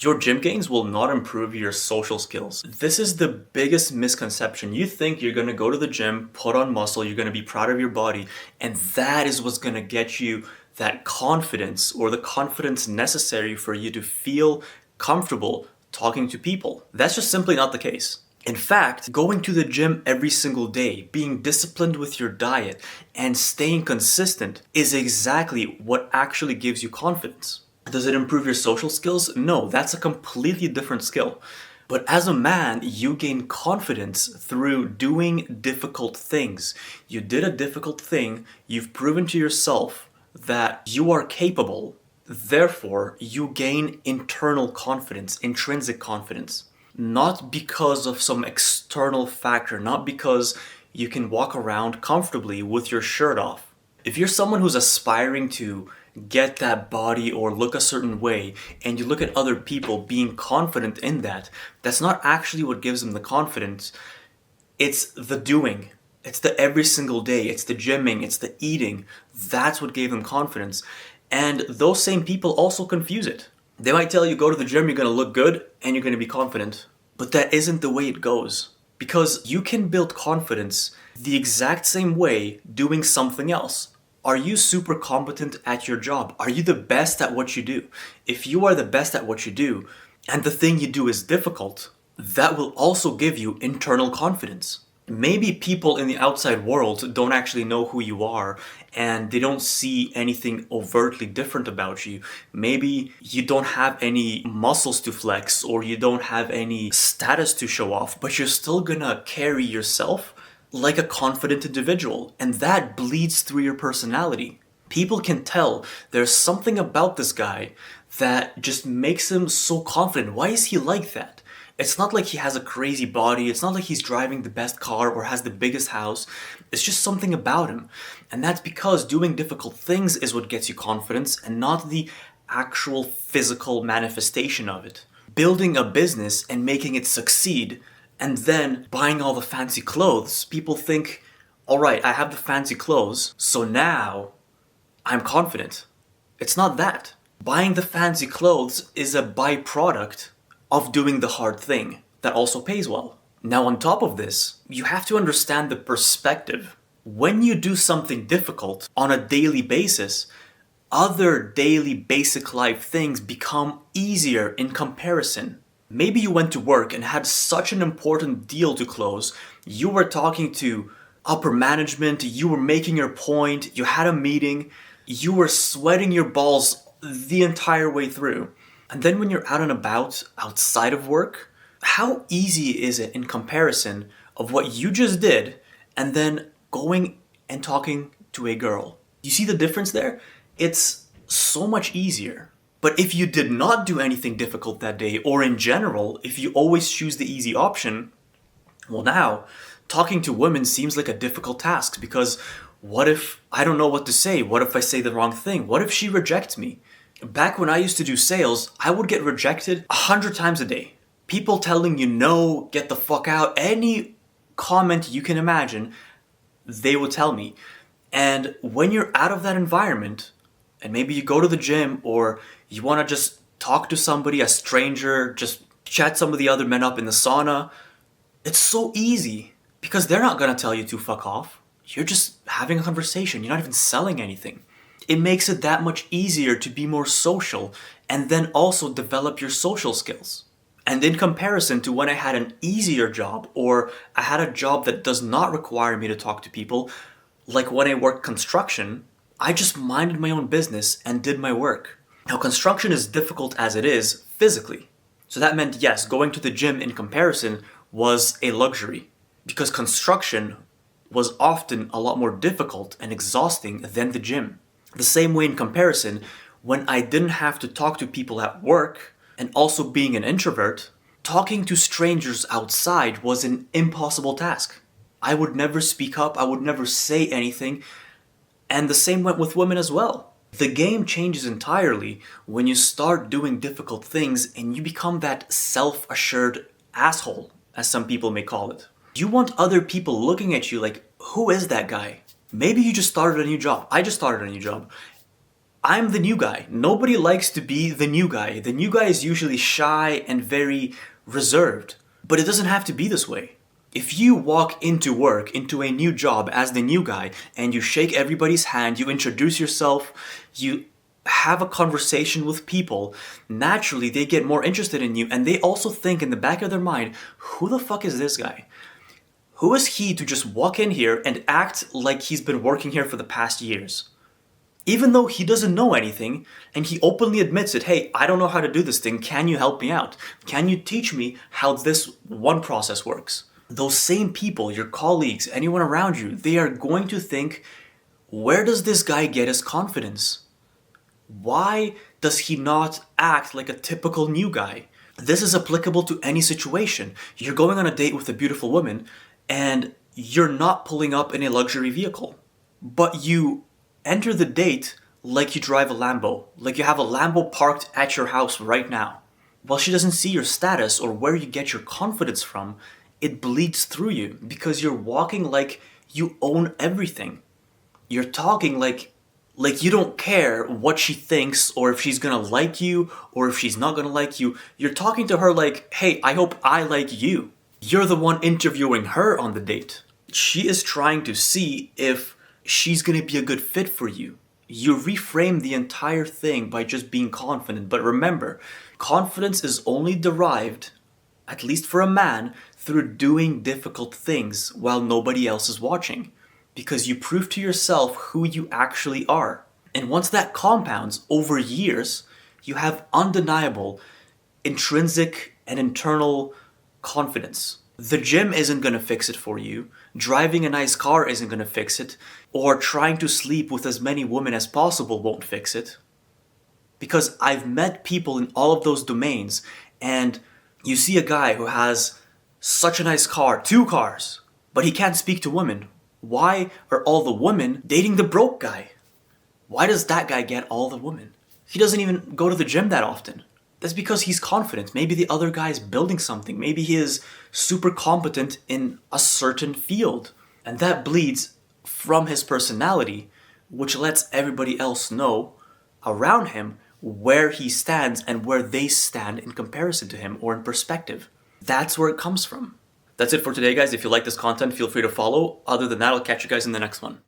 Your gym gains will not improve your social skills. This is the biggest misconception. You think you're gonna go to the gym, put on muscle, you're gonna be proud of your body, and that is what's gonna get you that confidence or the confidence necessary for you to feel comfortable talking to people. That's just simply not the case. In fact, going to the gym every single day, being disciplined with your diet, and staying consistent is exactly what actually gives you confidence. Does it improve your social skills? No, that's a completely different skill. But as a man, you gain confidence through doing difficult things. You did a difficult thing, you've proven to yourself that you are capable, therefore, you gain internal confidence, intrinsic confidence. Not because of some external factor, not because you can walk around comfortably with your shirt off. If you're someone who's aspiring to get that body or look a certain way, and you look at other people being confident in that, that's not actually what gives them the confidence. It's the doing. It's the every single day. It's the gymming. It's the eating. That's what gave them confidence. And those same people also confuse it. They might tell you, go to the gym, you're going to look good, and you're going to be confident. But that isn't the way it goes. Because you can build confidence the exact same way doing something else. Are you super competent at your job? Are you the best at what you do? If you are the best at what you do, and the thing you do is difficult, that will also give you internal confidence. Maybe people in the outside world don't actually know who you are and they don't see anything overtly different about you. Maybe you don't have any muscles to flex or you don't have any status to show off, but you're still gonna carry yourself like a confident individual, and that bleeds through your personality. People can tell there's something about this guy that just makes him so confident. Why is he like that? It's not like he has a crazy body, it's not like he's driving the best car or has the biggest house. It's just something about him. And that's because doing difficult things is what gets you confidence and not the actual physical manifestation of it. Building a business and making it succeed and then buying all the fancy clothes, people think, all right, I have the fancy clothes, so now I'm confident. It's not that. Buying the fancy clothes is a byproduct of doing the hard thing that also pays well. Now, on top of this, you have to understand the perspective. When you do something difficult on a daily basis, other daily basic life things become easier in comparison. Maybe you went to work and had such an important deal to close, you were talking to upper management, you were making your point, you had a meeting, you were sweating your balls the entire way through. And then when you're out and about outside of work, how easy is it in comparison of what you just did and then going and talking to a girl? You see the difference there? It's so much easier. But if you did not do anything difficult that day, or in general, if you always choose the easy option, well now, talking to women seems like a difficult task because what if I don't know what to say? What if I say the wrong thing? What if she rejects me? Back when I used to do sales, I would get rejected 100 times a day. People telling you no, get the fuck out, any comment you can imagine, they would tell me. And when you're out of that environment, and maybe you go to the gym or you want to just talk to somebody, a stranger, just chat some of the other men up in the sauna, it's so easy because they're not going to tell you to fuck off. You're just having a conversation. You're not even selling anything. It makes it that much easier to be more social and then also develop your social skills. And in comparison to when I had an easier job or I had a job that does not require me to talk to people, like when I worked construction, I just minded my own business and did my work. Now, construction is difficult as it is physically. So that meant, yes, going to the gym in comparison was a luxury because construction was often a lot more difficult and exhausting than the gym. The same way in comparison, when I didn't have to talk to people at work and also being an introvert, talking to strangers outside was an impossible task. I would never speak up, I would never say anything. And the same went with women as well. The game changes entirely when you start doing difficult things and you become that self-assured asshole, as some people may call it. You want other people looking at you like, who is that guy? Maybe you just started a new job. I just started a new job. I'm the new guy. Nobody likes to be the new guy. The new guy is usually shy and very reserved. But it doesn't have to be this way. If you walk into work, into a new job as the new guy, and you shake everybody's hand, you introduce yourself, you have a conversation with people, naturally they get more interested in you, and they also think in the back of their mind, who the fuck is this guy? Who is he to just walk in here and act like he's been working here for the past years? Even though he doesn't know anything, and he openly admits it, hey, I don't know how to do this thing, can you help me out? Can you teach me how this one process works? Those same people, your colleagues, anyone around you, they are going to think, where does this guy get his confidence? Why does he not act like a typical new guy? This is applicable to any situation. You're going on a date with a beautiful woman, and you're not pulling up in a luxury vehicle, but you enter the date like you drive a Lambo, like you have a Lambo parked at your house right now. While she doesn't see your status or where you get your confidence from, it bleeds through you because you're walking like you own everything. You're talking like you don't care what she thinks or if she's gonna like you or if she's not gonna like you. You're talking to her like, hey, I hope I like you. You're the one interviewing her on the date. She is trying to see if she's gonna be a good fit for you. You reframe the entire thing by just being confident. But remember, confidence is only derived, at least for a man, through doing difficult things while nobody else is watching. Because you prove to yourself who you actually are. And once that compounds over years, you have undeniable intrinsic and internal confidence. The gym isn't going to fix it for you. Driving a nice car isn't going to fix it. Or trying to sleep with as many women as possible won't fix it. Because I've met people in all of those domains, and you see a guy who has such a nice car, 2 cars, but he can't speak to women. Why are all the women dating the broke guy? Why does that guy get all the women? He doesn't even go to the gym that often. That's because he's confident. Maybe the other guy is building something. Maybe he is super competent in a certain field. And that bleeds from his personality, which lets everybody else know around him where he stands and where they stand in comparison to him or in perspective. That's where it comes from. That's it for today, guys. If you like this content, feel free to follow. Other than that, I'll catch you guys in the next one.